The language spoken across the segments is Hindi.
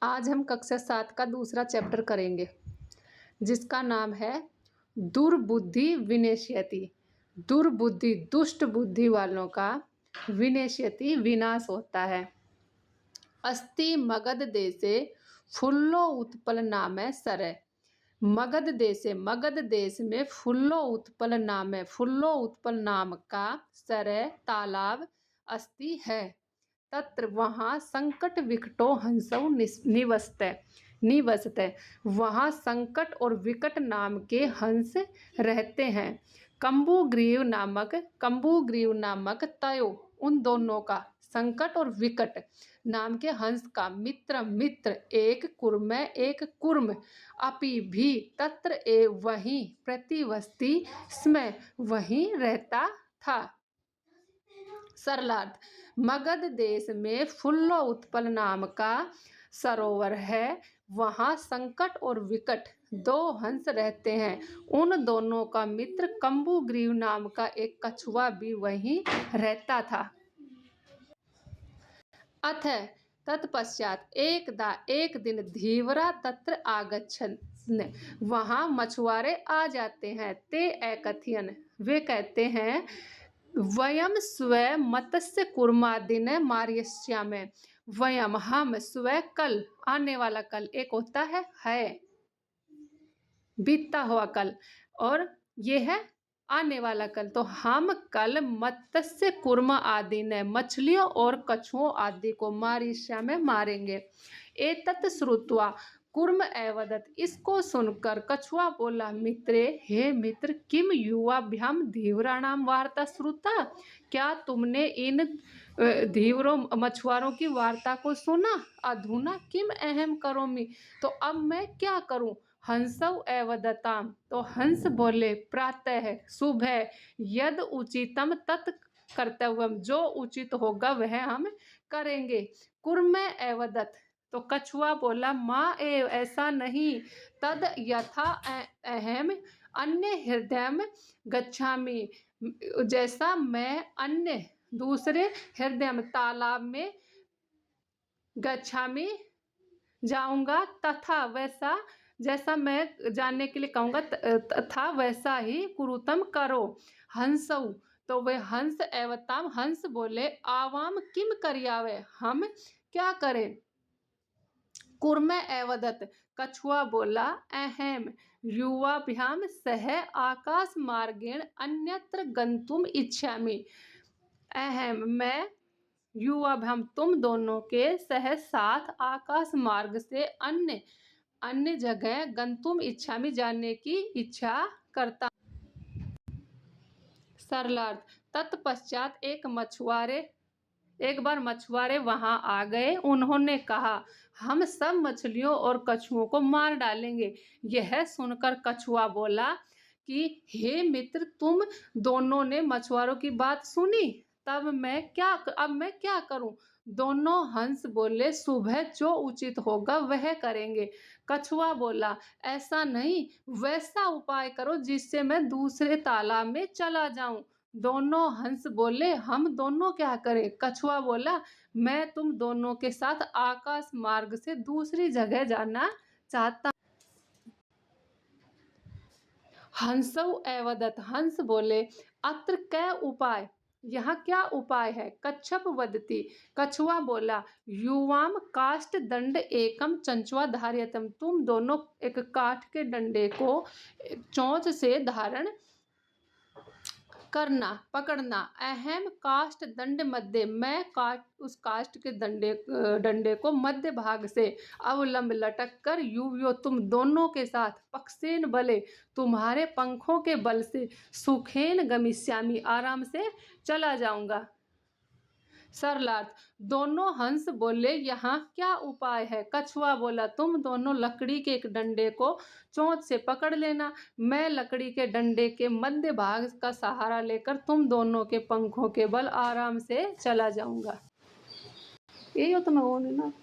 आज हम कक्षा 7 का दूसरा चैप्टर करेंगे जिसका नाम है दुर्बुद्धि विनश्यति। दुर्बुद्धि दुष्ट बुद्धि वालों का विनश्यति विनाश होता है। अस्ति मगध देशे फुल्लो उत्पल नामे सरे। मगध देश में फुल्लो उत्पल नाम का सरे तालाब अस्ति है। तत्र वहाँ संकट विकटो हंसौ निवसते। वहाँ संकट और विकट नाम के हंस रहते हैं। कंबुग्रीव नामक तयो उन दोनों का, संकट और विकट नाम के हंस का मित्र एक कुर्म अपि भी तत्र वहीं प्रतिवस्ति स्म वहीं रहता था। सरलार्थ, मगध देश में फुल्लो उत्पल नाम का सरोवर है। वहाँ संकट और विकट दो हंस रहते हैं। उन दोनों का मित्र कंबुग्रीव नाम का एक कछुआ भी वहीं रहता था। अथ तत्पश्चात एक दिन धीवरा तत्र आगच्छन्। वहाँ मछुआरे आ जाते हैं। ते एकथयन्, वे कहते हैं वयम स्व मत्स्य कुर्मादिन मार्यस्यामे। वयम हम स्व कल, आने वाला कल एक होता है बीतता हुआ कल, और ये है आने वाला कल। तो हम कल मत्स्य कुर्म आदि ने मछलियों और कछुओं आदि को मारिष्या में मारेंगे। एतत् श्रुत्वा कुर्म एवदत्, इसको सुनकर कछुआ बोला मित्रे, हे मित्र, किम युवाभ्याम धीवराणाम वार्ता श्रुता। क्या तुमने इन धीवरों मछुआरों की वार्ता को सुना। अधुना किम अहम करोमि, तो अब मैं क्या करूं। हंसौ एवदताम, तो हंस बोले प्रातः सुबह, यद उचितम तत् कर्तव्यम, जो उचित होगा वह हम करेंगे। कुर्म एवदत्, तो कछुआ बोला माँ एव, ऐसा नहीं। तद यथा अहम अन्य हृदय गच्छामि, जैसा मैं अन्य दूसरे हृदय तालाब में गच्छामि जाऊंगा, तथा वैसा, जैसा मैं जानने के लिए कहूँगा तथा वैसा ही कुरुतम करो। हंसऊ, तो वे हंस एवताम, हंस बोले आवाम किम करियावे, हम क्या करें। कुर्म एवदत्, कछुआ बोला अहम युवाभ्याम सह आकाश मार्गेण अन्यत्र गंतुम इच्छामि। अहम, मैं, युवाभ्याम, तुम दोनों के सह साथ आकाश मार्ग से अन्य जगह गंतुम इच्छामि, जाने की इच्छा करता। सरलार्थ, तत्पश्चात एक बार मछुआरे वहां आ गए। उन्होंने कहा हम सब मछलियों और कछुओं को मार डालेंगे। यह सुनकर कछुआ बोला कि हे मित्र, तुम दोनों ने मछुआरों की बात सुनी, अब मैं क्या करूं। दोनों हंस बोले सुबह जो उचित होगा वह करेंगे। कछुआ बोला ऐसा नहीं, वैसा उपाय करो जिससे मैं दूसरे तालाब में चला जाऊं। दोनों हंस बोले हम दोनों क्या करें। कछुआ बोला मैं तुम दोनों के साथ आकाश मार्ग से दूसरी जगह जाना चाहता। हंसौ एवदत्, हंस बोले अत्र कै उपाय, यहाँ क्या उपाय है। कच्छप वदति, कछुआ बोला युवाम काष्ठ दंड एकम चंचुआ धार्यतम, तुम दोनों एक काठ के डंडे को चोंच से धारण करना, पकड़ना। अहम काष्ठ दंड मध्य, मैं उस काष्ठ के डंडे को मध्य भाग से अवलंब लटक कर युवयो, तुम दोनों के साथ पक्षेन बले, तुम्हारे पंखों के बल से सुखेन गमिष्यामि, आराम से चला जाऊंगा। सरलार्थ, दोनों हंस बोले यहाँ क्या उपाय है। कछुआ बोला तुम दोनों लकड़ी के एक डंडे को चोंच से पकड़ लेना, मैं लकड़ी के डंडे के मध्य भाग का सहारा लेकर तुम दोनों के पंखों के बल आराम से चला जाऊंगा। यही हो तुम्हें वो नहीं ना।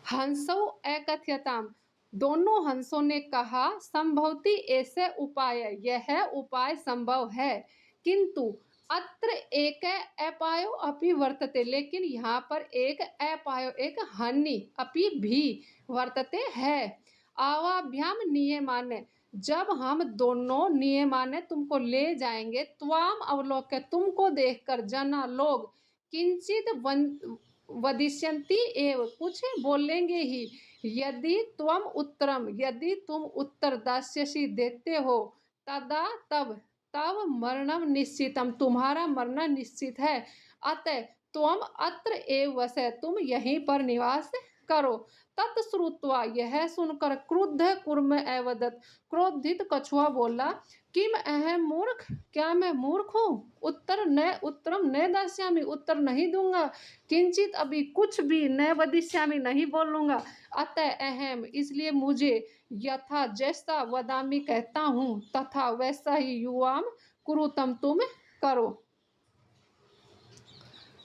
हंसौ एकथयताम, दोनों हंसों ने कहा संभवती ऐसे उपाय, यह उपाय संभव है, किंतु अत्र एक अपायो अपि वर्तते, लेकिन यहाँ पर एक अपायो एक हानि अपि भी वर्तते है। आवाभ्याम नियमाने, जब हम दोनों नियमाने तुमको ले जाएंगे, त्वाम अवलोक्य तुमको देखकर, जना लोग किंचित वदिष्यन्ति एव कुछ बोलेंगे ही, यदि त्वम उत्तरम यदि तुम उत्तर दास्यसि देते हो, तदा तब तब मरणम निश्चितम तुम्हारा मरना निश्चित है। अतः त्वम अत्र एव वसः तुम यहीं पर निवास करो। तत्श्रुत्वा यह सुनकर क्रुद्ध कुर्म एवदत् क्रोधित कछुआ बोला, किम अहम मूर्ख, क्या मैं मूर्ख हूँ? उत्तरम न दास्यामि उत्तर नहीं दूंगा, किंचित अभी कुछ भी न वदिष्यामि नहीं बोलूंगा, अतः अहम इसलिए मुझे, यथा जैसा वदामि कहता हूँ, तथा वैसा ही युवाम कुरुतम तुम करो।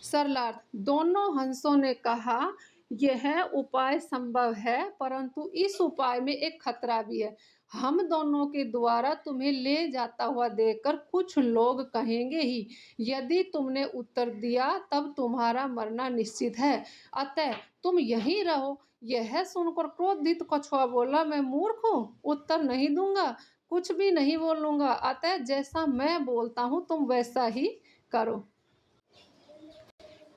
सरलार्थ, दोनों हंसों ने कहा यह उपाय संभव है, परंतु इस उपाय में एक खतरा भी है। हम दोनों के द्वारा तुम्हें ले जाता हुआ देखकर कुछ लोग कहेंगे ही, यदि तुमने उत्तर दिया तब तुम्हारा मरना निश्चित है, अतः तुम यहीं रहो। यह सुनकर क्रोधित कछुआ बोला, मैं मूर्ख हूँ, उत्तर नहीं दूंगा, कुछ भी नहीं बोलूंगा, अतः जैसा मैं बोलता हूँ तुम वैसा ही करो।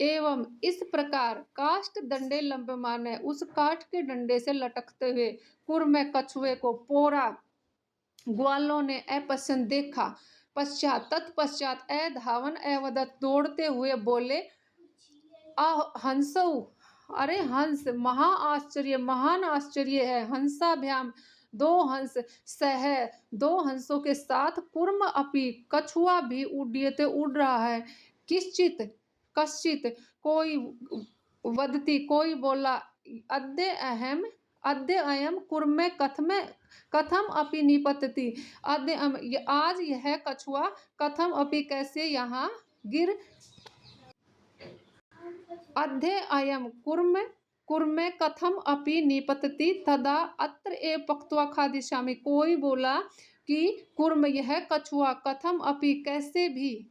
एवं इस प्रकार काष्ठ डंडे लंबमान है, उस काठ के डंडे से लटकते हुए कुर्म कछुए को पोरा ग्वालों ने अपश्यन देखा। तत्पश्चात धावन एवदत् दौड़ते हुए बोले, हंसौ, अरे हंस, महान आश्चर्य है। हंसाभ्याम, दो हंस सह, दो हंसों के साथ कुर्म अपि कछुआ भी उड़ रहा है। कश्चित कोई वदती कोई बोला, अद्य अयम कुर्मे कथम अपि निपतति, आज यह कछुआ कथम अपि कैसे यहाँ गिर। अद्य अयम कुर्मे कथम अपि निपतति तदा अत्र एव पक्त्वा खादिष्यामि। कोई बोला कि कुर्म यह कछुआ कथम अपि कैसे भी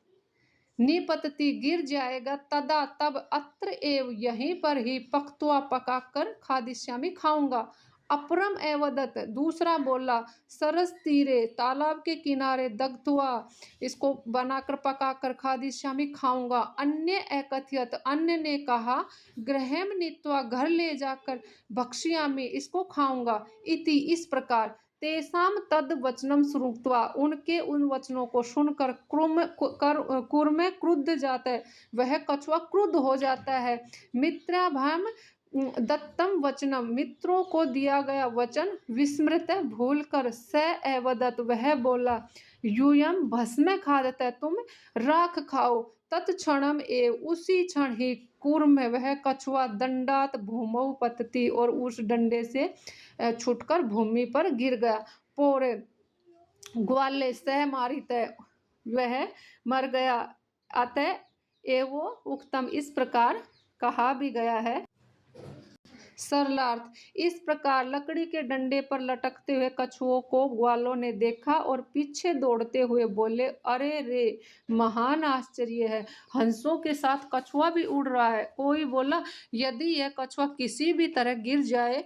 निपतति गिर जाएगा, तदा तब अत्र एव यहीं पर ही पक्त्वा पकाकर खादिष्यामि खाऊंगा। अपरम एवदत्, दूसरा बोला, सरस तीरे तालाब के किनारे दग्ध्वा इसको बनाकर पकाकर खादिष्यामि खाऊंगा। अन्य एकथयत, अन्य ने कहा, गृहम नीत्वा घर ले जाकर भक्ष्यामि इसको खाऊंगा। इति इस प्रकार तेषाम तद वचनम श्रुत्वा उनके उन वचनों को सुनकर कुर्म क्रुद्ध जाता है, वह कछुआ क्रुद्ध हो जाता है। मित्राभ्याम दत्तम वचनम, मित्रों को दिया गया वचन विस्मृत भूलकर स एवदत् वह बोला, यूयम भस्म खादत, तुम राख खाओ। तत्क्षणम एव उसी क्षण ही कूर्म वह कछुआ दंडात भूमौ पतति और उस डंडे से छूटकर भूमि पर गिर गया। पोरे ग्वाले सह मारित, वह मर गया। अतः एवो उक्तम, इस प्रकार कहा भी गया है। सरलार्थ, इस प्रकार लकड़ी के डंडे पर लटकते हुए कछुओं को ग्वालों ने देखा और पीछे दौड़ते हुए बोले, अरे रे, महान आश्चर्य है, हंसों के साथ कछुआ भी उड़ रहा है। कोई बोला, यदि यह कछुआ किसी भी तरह गिर जाए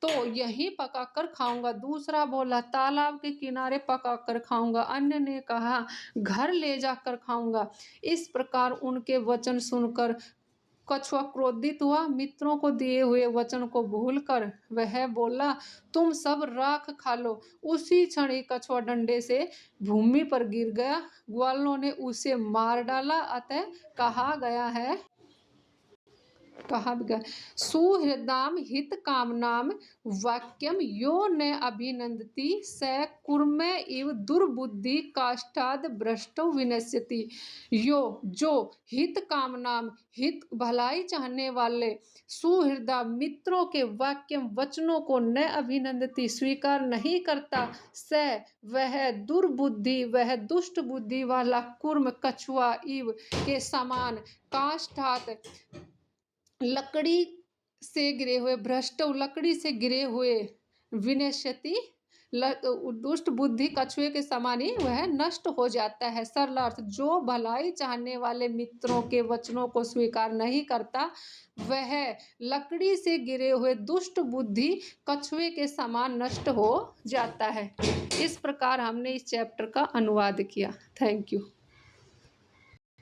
तो यहीं पकाकर खाऊंगा। दूसरा बोला, तालाब के किनारे पकाकर खाऊंगा। अन्य ने कहा, घर ले जाकर खाऊंगा। इस प्रकार उनके वचन सुनकर कछुआ क्रोधित हुआ। मित्रों को दिए हुए वचन को भूलकर वह बोला, तुम सब राख खा लो। उसी क्षण ही कछुआ डंडे से भूमि पर गिर गया। ग्वालों ने उसे मार डाला। अतः कहा गया सुहृदाम हित कामनाम वाक्यम यो न अभिनंदति स कुर्मे इव दुर्बुद्धि काष्ठाद भ्रष्टो विनश्यति। जो हित कामनाम, हित भलाई चाहने वाले, सुहृदा मित्रों के वाक्यम वचनों को न अभिनंदति स्वीकार नहीं करता, स वह दुर्बुद्धि, वह दुष्ट बुद्धि वाला कुर्म कछुआ इव के समान, काष्ठात लकड़ी से गिरे हुए, भ्रष्ट लकड़ी से गिरे हुए, विनश्यति दुष्ट बुद्धि कछुए के समान ही वह नष्ट हो जाता है। सरल अर्थ, जो भलाई चाहने वाले मित्रों के वचनों को स्वीकार नहीं करता, वह लकड़ी से गिरे हुए दुष्ट बुद्धि कछुए के समान नष्ट हो जाता है। इस प्रकार हमने इस चैप्टर का अनुवाद किया। Thank you.